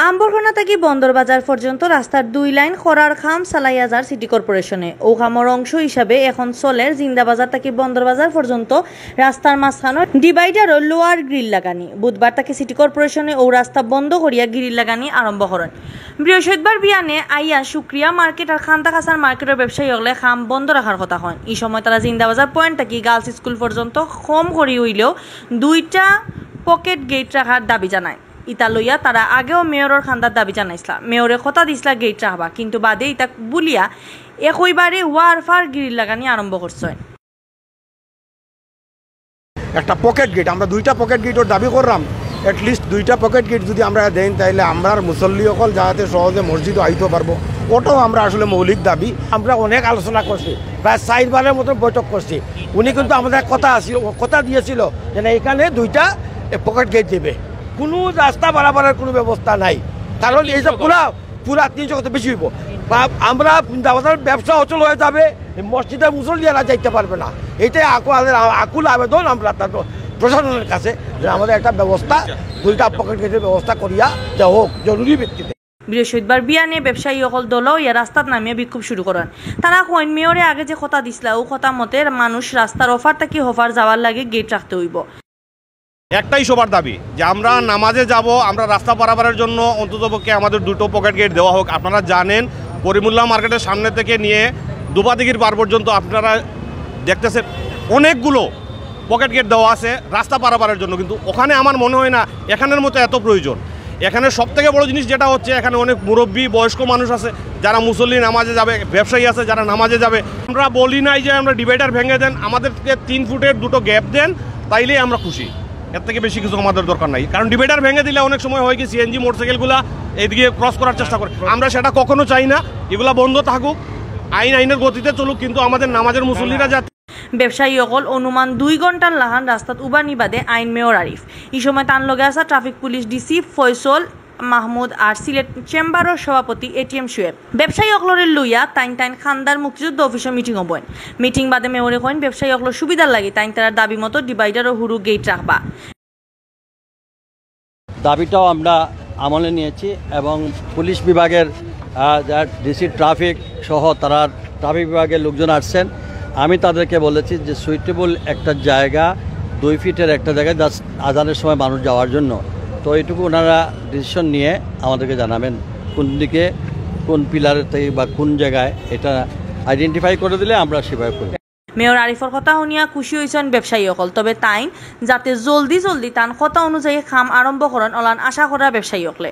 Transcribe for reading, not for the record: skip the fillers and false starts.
আম্বরখানা থেকে বন্দরবাজার পর্যন্ত রাস্তার 2 লাইন খরার খাম চালাইয়াজার সিটি কর্পোরেশনে ও খামর অংশ হিসাবে এখন চলের জিন্দাবাজার থেকে বন্দরবাজার পর্যন্ত রাস্তার মাঝখানত ডিভাইডার ও লোয়ার গ্রিল লাগানি বুধবার থেকে সিটি কর্পোরেশনে ও রাস্তা বন্ধ করিয়া গ্রিল লাগানি আরম্ভ করেন। বৃহস্পতিবার বিয়ানে আইয়া শুক্রিয়া মার্কেট আর খান্তা খাসার মার্কেটের ব্যবসায়ী হলে খাম বন্ধ রাখার কথা হয়। এই সময় তারা জিন্দাবাজার পয়েন্ট থেকে গার্লস স্কুল পর্যন্ত কম করি হইলেও 2টা পকেট গেট রাখার দাবি জানায়। ইতা লইয়া তারা আগেও মেয়রের খান্দার দাবি জানাইছিলা, মেয়রে কথা দিছিলা গেট রাখবা, কিন্তু বাদে ইতা বুলিয়া একইবারে ওয়ার ফার গ্রিল লাগানি আরম্ভ করছে। একটা পকেট গেট, আমরা 2টা পকেট গেটের দাবি করলাম। এটলিস্ট 2টা পকেট গেট যদি আমরা দেন তাহলে আমরা মুসল্লি সকল যাতে সহজে মসজিদে আইতে পারবো, ওটাও আমরা আসলে মৌলিক দাবি। আমরা অনেক আলোচনা করছি, প্রায় 4 বারের মতো বৈঠক করছি। উনি কিন্তু আমাদের কথা দিয়েছিল যে এখানে 2টা পকেট গেট দেবে, কোনো রাস্তা বাড়াবাড়ার কোনো ব্যবস্থা নাই। কারণ এই যে পুরা 300 কত বেশি হইব, আমরা আমাদের ব্যবসা অচল হয়ে যাবে, মসজিদের মুসল্লিয়ারা যাইতে পারবে না। এইটাই আকুল আবেদন আমরা প্রশাসনের কাছে যে আমাদের একটা ব্যবস্থা 2টা পকেট গেটের ব্যবস্থা করিয়া যা হোক জরুরি ভিত্তিতে। বৃহস্পতিবার বিয়ানে ব্যবসায়ী সকল দলও ইয়া রাস্তাত নামিয়ে বিক্ষোভ শুরু করেন। তারা কইন মেয়রে আগে যে কথা দিছিল ও কথা মতে মানুষ রাস্তার অফার থেকে হফার যাওয়ার লাগে গেট রাখতে হইব। একটাই সবার দাবি যে আমরা নামাজে যাব, আমরা রাস্তা পারাপারের জন্য অন্ততপক্ষে আমাদের 2টো পকেট গেট দেওয়া হোক। আপনারা জানেন পরিমুল্লা মার্কেটের সামনে থেকে নিয়ে দুবাদিগির পার পর্যন্ত আপনারা দেখতেছেন অনেকগুলো পকেট গেট দেওয়া আছে রাস্তা পারাপারের জন্য, কিন্তু ওখানে আমার মনে হয় না এখানের মতো এত প্রয়োজন। এখানে সবথেকে বড় জিনিস যেটা হচ্ছে এখানে অনেক মুরব্বী বয়স্ক মানুষ আছে যারা মুসল্লি নামাজে যাবে, ব্যবসায়ী আছে যারা নামাজে যাবে। আমরা বলি নাই যে আমরা ডিভাইডার ভেঙে দেন, আমাদেরকে 3 ফুটের 2টো গ্যাপ দেন, তাইলেই আমরা খুশি। এর থেকে বেশি কিছু আমাদের দরকার নাই। কারণ ডিভাইডার ভেঙে দিলে অনেক সময় হয় কি সিএনজি মোটরসাইকেলগুলা এইদিকে ক্রস করার চেষ্টা করে, আমরা সেটা কখনো চাই না। এগুলা বন্ধ থাকুক, আইনের গতিতে চলুক, কিন্তু আমাদের নামাজের মুসল্লিরা যাতে। ব্যবসায়ী সকল অনুমান 2 ঘন্টার লাহান রাস্তাত উবার নিবাদে আইন মেয়র আরিফ। এই সময় তান লগে আসা traffic police DC Faisal Mahmud আর সিলেট চেম্বারের সভাপতি এটিএম শুয়েব। ব্যবসায়ী সকলের লইয়া তাইন খান্দার মুক্তিযুদ্ধ অফিসে মিটিং হবেন। মিটিং বাদে মেয়রে কইন ব্যবসায়ী সকলের সুবিধার লাগে তার দাবি মতো ডিভাইডার ও হুরু গেট রাখবা। দাবিটাও আমরা আমলে নিয়েছি এবং পুলিশ বিভাগের ডিসি ট্রাফিক সহ তারা ট্রাফিক বিভাগের লোকজন আসছেন। আমি তাদেরকে বলেছি যে সুইটেবল একটা জায়গা 2 ফিটের একটা জায়গায় জাস্ট আজানের সময় মানুষ যাওয়ার জন্য, তো এইটুকু ওনারা ডিসিশন নিয়ে আমাদেরকে জানাবেন কোন দিকে কোন পিলারের থেকে বা কোন জায়গায় এটা আইডেন্টিফাই করে দিলে আমরা সেভাবে করি। মেয়র আরিফর কথা শুনিয়া খুশি হয়েছেন ব্যবসায়ী সকল, তবে তাইন যাতে জলদি তান কথা অনুযায়ী খাম আরম্ভ করেন অলান আশা করা ব্যবসায়ী সকলে।